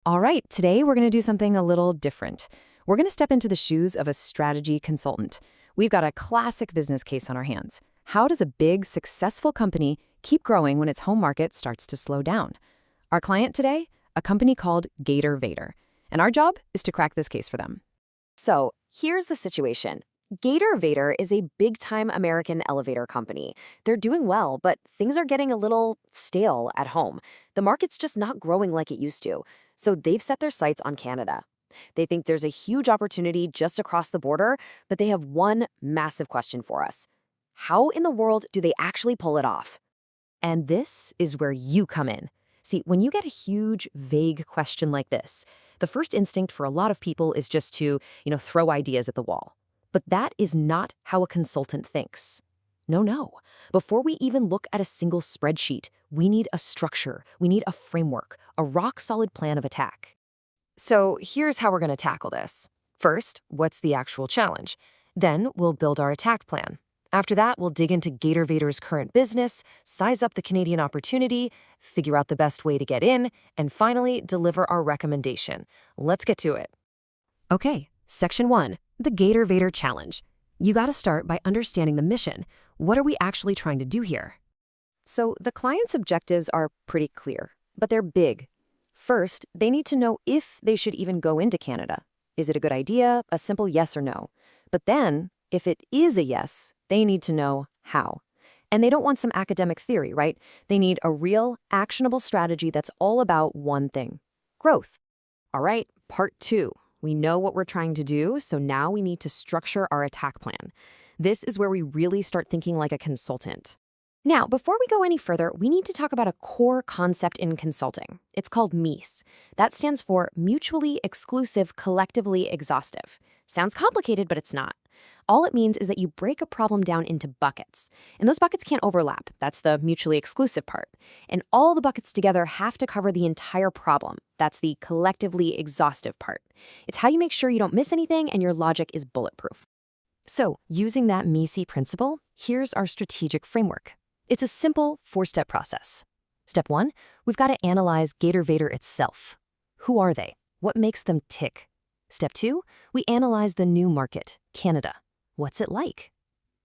All right, today we're going to do something a little different. We're going to step into the shoes of a strategy consultant. We've got a classic business case on our hands. How does a big, successful company keep growing when its home market starts to slow down? Our client today, a company called Gator Vator. And our job is to crack this case for them. So, here's the situation. Gator Vator is a big-time American elevator company. They're doing well, but things are getting a little stale at home. The market's just not growing like it used to. So they've set their sights on Canada. They think there's a huge opportunity just across the border, but they have one massive question for us. How in the world do they actually pull it off? And this is where you come in. See, when you get a huge, vague question like this, the first instinct for a lot of people is just to, throw ideas at the wall. But that is not how a consultant thinks. No. Before we even look at a single spreadsheet, we need a structure, we need a framework, a rock-solid plan of attack. So here's how we're going to tackle this. First, what's the actual challenge? Then we'll build our attack plan. After that, we'll dig into Gator Vator's current business, size up the Canadian opportunity, figure out the best way to get in, and finally, deliver our recommendation. Let's get to it. Okay, Section 1, the Gator Vator Challenge. You gotta start by understanding the mission. What are we actually trying to do here? So the client's objectives are pretty clear, but they're big. First, they need to know if they should even go into Canada. Is it a good idea? A simple yes or no. But then, if it is a yes, they need to know how. And they don't want some academic theory, right? They need a real, actionable strategy that's all about one thing: growth. All right, part 2. We know what we're trying to do, so now we need to structure our attack plan. This is where we really start thinking like a consultant. Now, before we go any further, we need to talk about a core concept in consulting. It's called MEES. That stands for Mutually Exclusive, Collectively Exhaustive. Sounds complicated, but it's not. All it means is that you break a problem down into buckets, and those buckets can't overlap. That's the mutually exclusive part. And all the buckets together have to cover the entire problem. That's the collectively exhaustive part. It's how you make sure you don't miss anything and your logic is bulletproof. So, using that MEES principle, here's our strategic framework. It's a simple 4-step process. Step 1, we've got to analyze Gator Vator itself. Who are they? What makes them tick? Step 2, we analyze the new market, Canada. What's it like?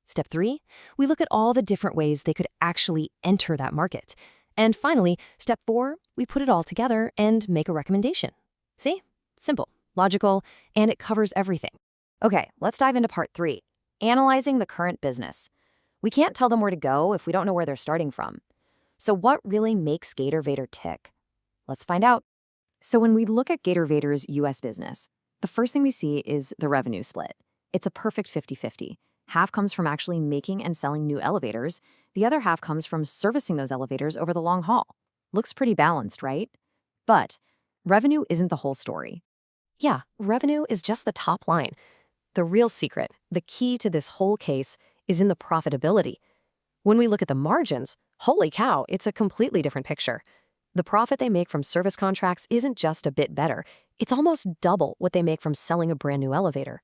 Step 3, we look at all the different ways they could actually enter that market. And finally, step 4, we put it all together and make a recommendation. See? Simple, logical, and it covers everything. Okay, let's dive into part 3, analyzing the current business. We can't tell them where to go if we don't know where they're starting from. So what really makes Gator Vator tick? Let's find out. So when we look at Gator Vator's U.S. business, the first thing we see is the revenue split. It's a perfect 50-50. Half comes from actually making and selling new elevators. The other half comes from servicing those elevators over the long haul. Looks pretty balanced, right? But revenue isn't the whole story. Yeah, revenue is just the top line. The real secret, the key to this whole case, is in the profitability. When we look at the margins, holy cow, it's a completely different picture. The profit they make from service contracts isn't just a bit better. It's almost double what they make from selling a brand new elevator.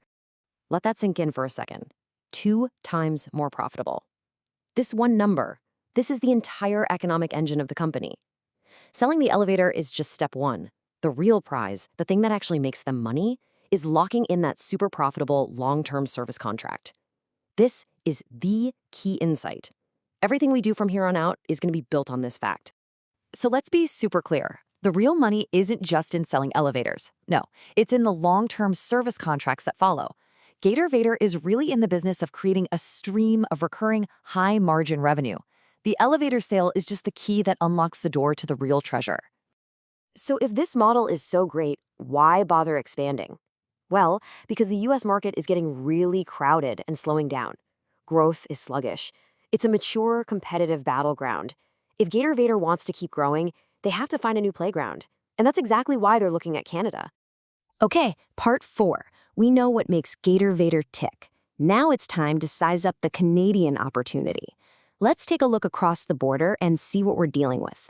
Let that sink in for a second. 2 times more profitable. This one number, this is the entire economic engine of the company. Selling the elevator is just step 1. The real prize, the thing that actually makes them money, is locking in that super profitable long-term service contract. This is the key insight. Everything we do from here on out is going to be built on this fact. So let's be super clear. The real money isn't just in selling elevators. No, it's in the long-term service contracts that follow. Gator Vator is really in the business of creating a stream of recurring high-margin revenue. The elevator sale is just the key that unlocks the door to the real treasure. So if this model is so great, why bother expanding? Well, because the U.S. market is getting really crowded and slowing down. Growth is sluggish. It's a mature, competitive battleground. If Gator Vator wants to keep growing, they have to find a new playground. And that's exactly why they're looking at Canada. Okay, part 4. We know what makes Gator Vator tick. Now it's time to size up the Canadian opportunity. Let's take a look across the border and see what we're dealing with.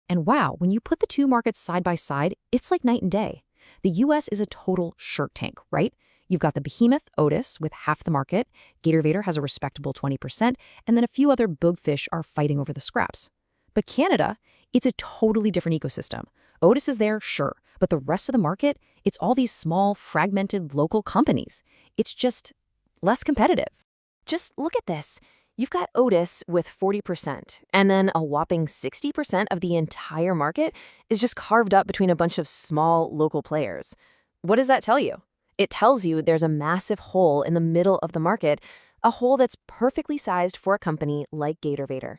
And wow, when you put the two markets side by side, it's like night and day. The US is a total Shark Tank, right? You've got the behemoth Otis with half the market, Gator Vator has a respectable 20%, and then a few other big fish are fighting over the scraps. But Canada, it's a totally different ecosystem. Otis is there, sure, But the rest of the market, it's all these small, fragmented local companies. It's just less competitive. Just look at this. You've got Otis with 40%, and then a whopping 60% of the entire market is just carved up between a bunch of small local players. What does that tell you? It tells you there's a massive hole in the middle of the market, a hole that's perfectly sized for a company like Gator Vator.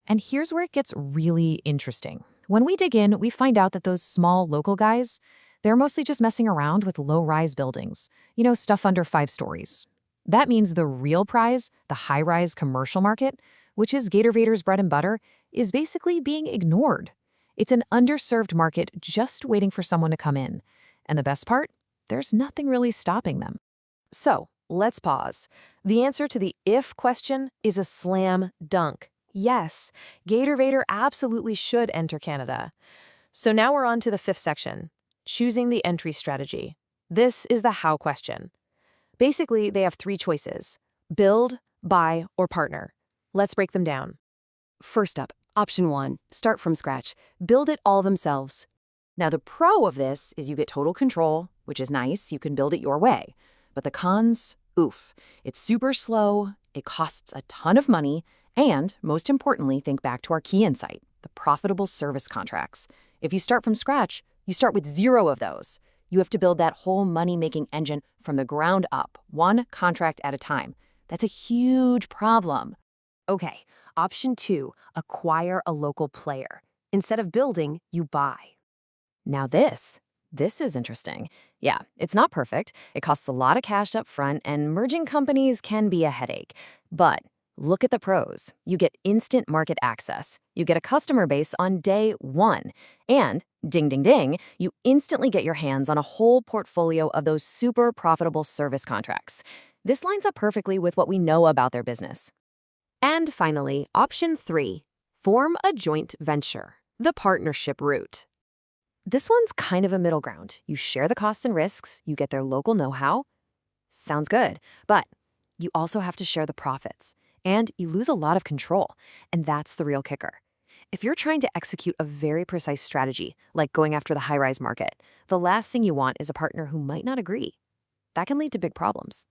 And here's where it gets really interesting. When we dig in, we find out that those small local guys, they're mostly just messing around with low-rise buildings, stuff under 5 stories. That means the real prize, the high-rise commercial market, which is Gator Vator's bread and butter, is basically being ignored. It's an underserved market just waiting for someone to come in. And the best part? There's nothing really stopping them. So, let's pause. The answer to the if question is a slam dunk. Yes, Gator Vator absolutely should enter Canada. So now we're on to the 5th section, choosing the entry strategy. This is the how question. Basically, they have 3 choices: build, buy, or partner. Let's break them down. First up, option 1, start from scratch. Build it all themselves. Now, the pro of this is you get total control, which is nice. You can build it your way. But the cons, oof. It's super slow, it costs a ton of money, and, most importantly, think back to our key insight, the profitable service contracts. If you start from scratch, you start with 0 of those. You have to build that whole money-making engine from the ground up, one contract at a time. That's a huge problem. Okay, option 2, acquire a local player. Instead of building, you buy. Now this is interesting. Yeah, it's not perfect. It costs a lot of cash up front, and merging companies can be a headache. But look at the pros. You get instant market access. You get a customer base on day 1. And, ding, ding, ding, you instantly get your hands on a whole portfolio of those super profitable service contracts. This lines up perfectly with what we know about their business. And finally, option 3, form a joint venture, the partnership route. This one's kind of a middle ground. You share the costs and risks, you get their local know-how. Sounds good, but you also have to share the profits. And you lose a lot of control, and that's the real kicker. If you're trying to execute a very precise strategy, like going after the high-rise market, the last thing you want is a partner who might not agree. That can lead to big problems.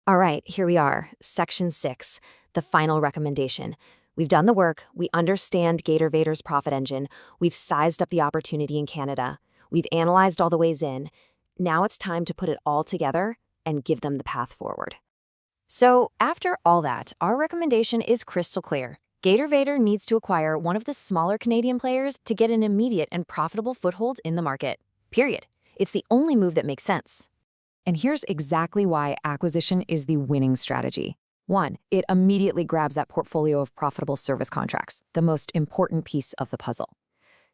All right, here we are, section 6, the final recommendation. We've done the work, we understand Gator Vator's profit engine, we've sized up the opportunity in Canada, we've analyzed all the ways in. Now it's time to put it all together and give them the path forward. So, after all that, our recommendation is crystal clear. Gator Vator needs to acquire one of the smaller Canadian players to get an immediate and profitable foothold in the market. Period. It's the only move that makes sense. And here's exactly why acquisition is the winning strategy. 1, it immediately grabs that portfolio of profitable service contracts, the most important piece of the puzzle.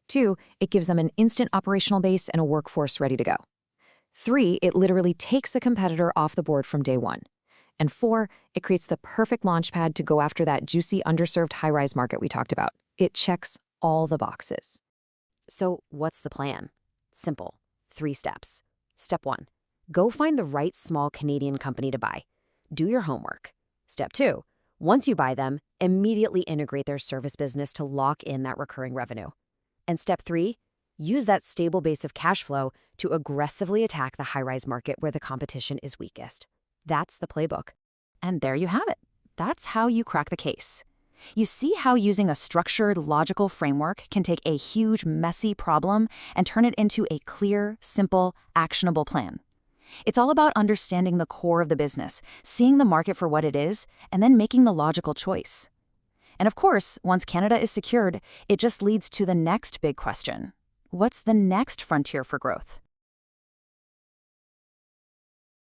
2, it gives them an instant operational base and a workforce ready to go. 3, it literally takes a competitor off the board from day 1. And 4, it creates the perfect launchpad to go after that juicy, underserved high-rise market we talked about. It checks all the boxes. So, what's the plan? Simple. 3 steps. Step 1, go find the right small Canadian company to buy. Do your homework. Step 2, once you buy them, immediately integrate their service business to lock in that recurring revenue. And step 3, use that stable base of cash flow to aggressively attack the high-rise market where the competition is weakest. That's the playbook. And there you have it. That's how you crack the case. You see how using a structured, logical framework can take a huge, messy problem and turn it into a clear, simple, actionable plan. It's all about understanding the core of the business, seeing the market for what it is, and then making the logical choice. And of course, once Canada is secured, it just leads to the next big question. What's the next frontier for growth?